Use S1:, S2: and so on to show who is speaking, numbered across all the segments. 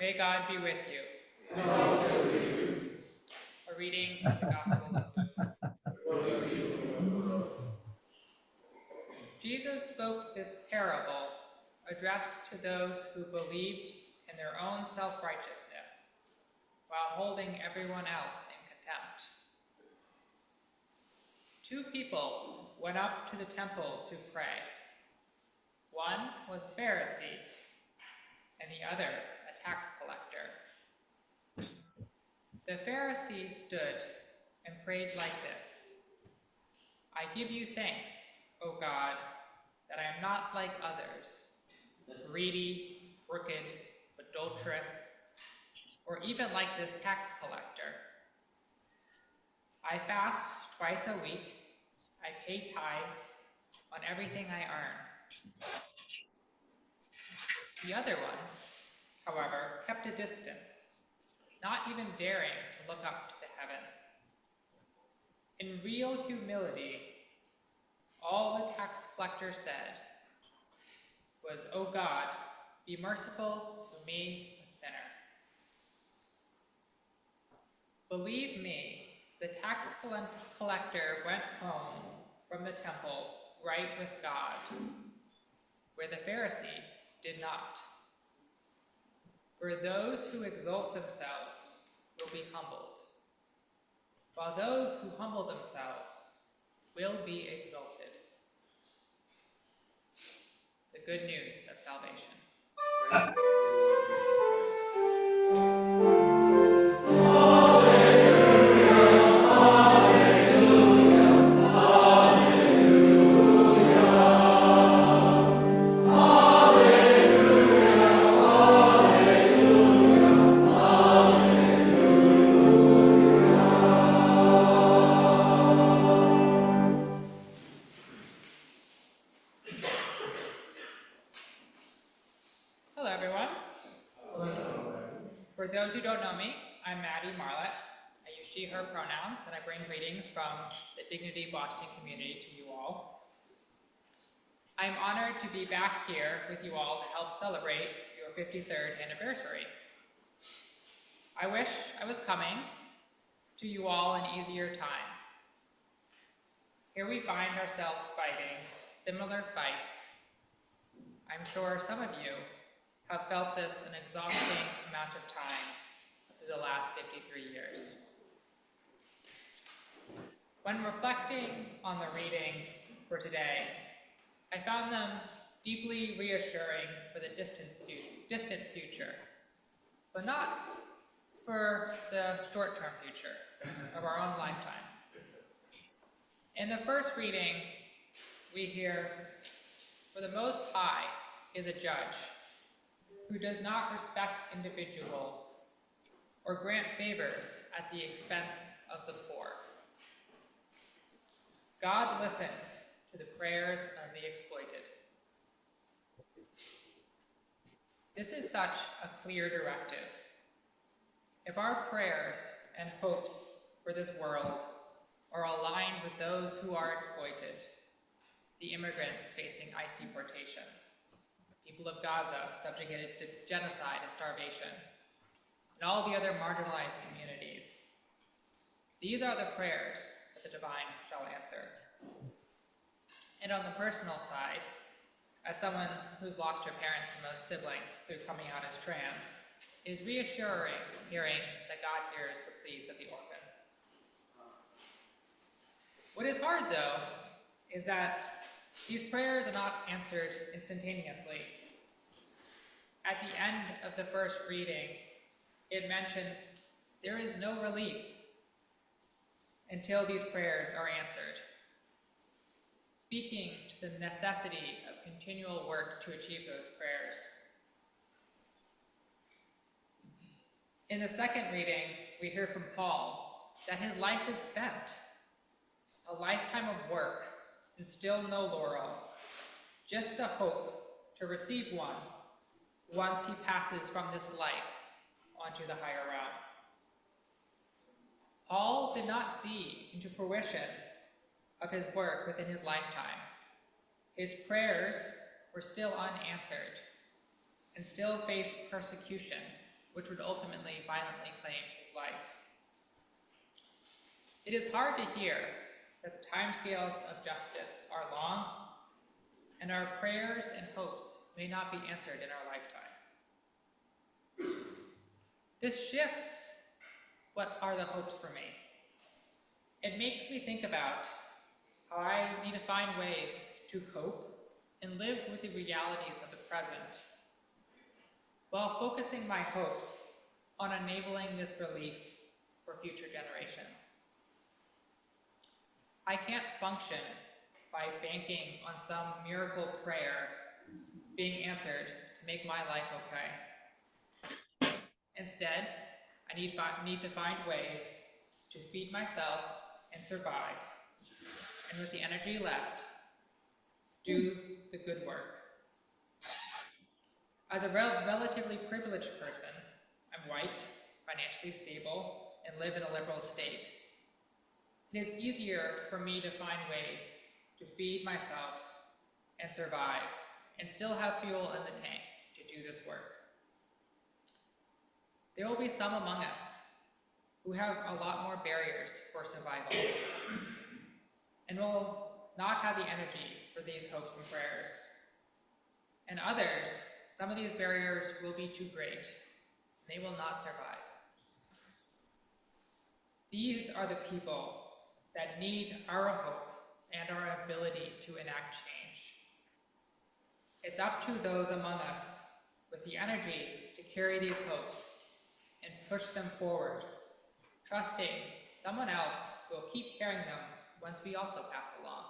S1: May God be with you.
S2: And also with you.
S1: A reading from the Gospel of Luke. Jesus spoke this parable addressed to those who believed in their own self-righteousness, while holding everyone else in contempt. 2 people went up to the temple to pray. One was a Pharisee, and the other a tax collector. The Pharisee stood and prayed like this: I give you thanks, O God, that I am not like others, greedy, crooked, adulterous, or even like this tax collector. I fast twice a week. I pay tithes on everything I earn. The other one, however, kept a distance, not even daring to look up to the heaven. In real humility, all the tax collector said was, O God, be merciful to me, a sinner. Believe me, the tax collector went home from the temple right with God, where the Pharisee did not. For those who exalt themselves will be humbled, while those who humble themselves will be exalted. The good news of salvation. Hello, everyone. For those who don't know me, I'm Maddie, Marlett. I use she, her pronouns, and I bring greetings from the Dignity Boston community to you all. I'm honored to be back here with you all to help celebrate your 53rd anniversary. I wish I was coming to you all in easier times. Here we find ourselves fighting similar fights. I'm sure some of you have felt this an exhausting amount of times through the last 53 years. When reflecting on the readings for today, I found them deeply reassuring for the distant future, but not for the short-term future of our own lifetimes. In the first reading, we hear, "For the Most High is a judge who does not respect individuals or grant favors at the expense of the poor. God listens to the prayers of the exploited." This is such a clear directive. If our prayers and hopes for this world are aligned with those who are exploited, the immigrants facing ICE deportations, people of Gaza subjugated to genocide and starvation, and all the other marginalized communities. These are the prayers that the divine shall answer. And on the personal side, as someone who's lost her parents and most siblings through coming out as trans, it is reassuring hearing that God hears the pleas of the orphan. What is hard, though, is that these prayers are not answered instantaneously. At the end of the first reading, it mentions there is no relief until these prayers are answered, speaking to the necessity of continual work to achieve those prayers. In the second reading, we hear from Paul that his life is spent, a lifetime of work and still no laurel, just a hope to receive one once he passes from this life onto the higher realm. Paul did not see into fruition of his work within his lifetime. His prayers were still unanswered and still faced persecution which would ultimately violently claim his life. It is hard to hear that the timescales of justice are long, and our prayers and hopes may not be answered in our lifetimes. This shifts what are the hopes for me. It makes me think about how I need to find ways to cope and live with the realities of the present, while focusing my hopes on enabling this relief for future generations. I can't function by banking on some miracle prayer being answered to make my life okay. Instead, I need to find ways to feed myself and survive, and with the energy left, do the good work. As a relatively privileged person, I'm white, financially stable, and live in a liberal state. It is easier for me to find ways to feed myself and survive, and still have fuel in the tank to do this work. There will be some among us who have a lot more barriers for survival, and will not have the energy for these hopes and prayers. And others, some of these barriers will be too great. They will not survive. These are the people that need our hope and our ability to enact change. It's up to those among us with the energy to carry these hopes and push them forward, trusting someone else will keep carrying them once we also pass along.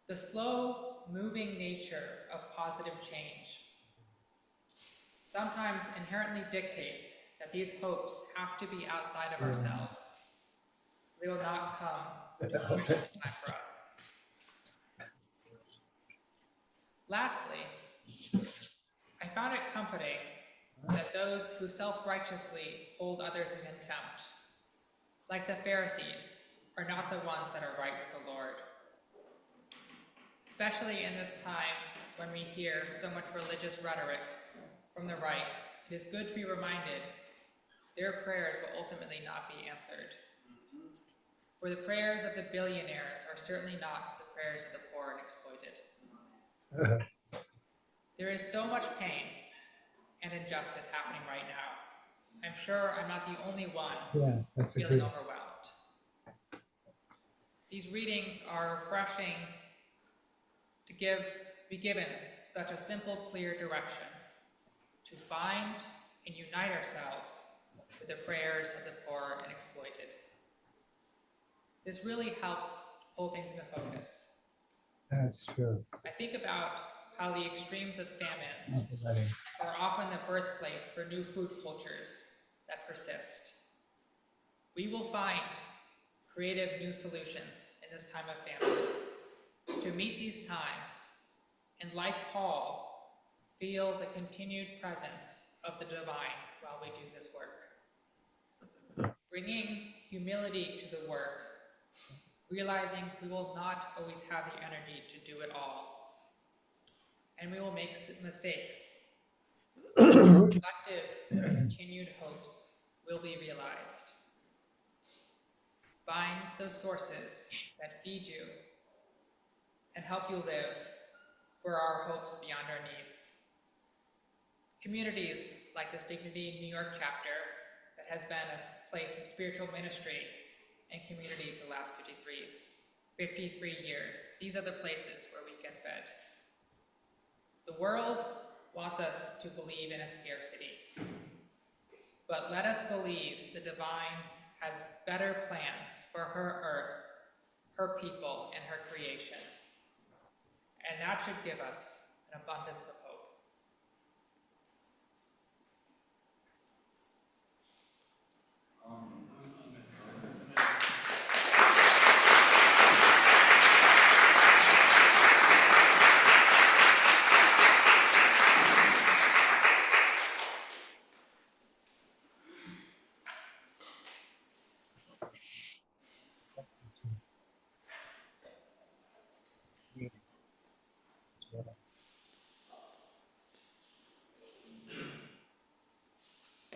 S1: The slow-moving nature of positive change sometimes inherently dictates that these hopes have to be outside of ourselves. They will not come to fruition in time for us. Lastly, I found it comforting that those who self-righteously hold others in contempt, like the Pharisees, are not the ones that are right with the Lord. Especially in this time when we hear so much religious rhetoric from the right, it is good to be reminded their prayers will ultimately not be answered. For the prayers of the billionaires are certainly not the prayers of the poor and exploited. There is so much pain and injustice happening right now. I'm sure I'm not the only one feeling overwhelmed. These readings are refreshing to be given such a simple, clear direction to find and unite ourselves with the prayers of the poor and exploited. This really helps pull things into focus.
S3: That's true.
S1: I think about how the extremes of famine are often the birthplace for new food cultures that persist. We will find creative new solutions in this time of famine to meet these times, and like Paul, feel the continued presence of the divine while we do this work. Bringing humility to the work, realizing we will not always have the energy to do it all, and we will make mistakes. Collective, continued hopes will be realized. Find those sources that feed you and help you live for our hopes beyond our needs. Communities like this Dignity New York chapter that has been a place of spiritual ministry and community for the last 53 years. These are the places where we get fed. The world wants us to believe in a scarcity, but let us believe the divine has better plans for her earth, her people, and her creation. And that should give us an abundance of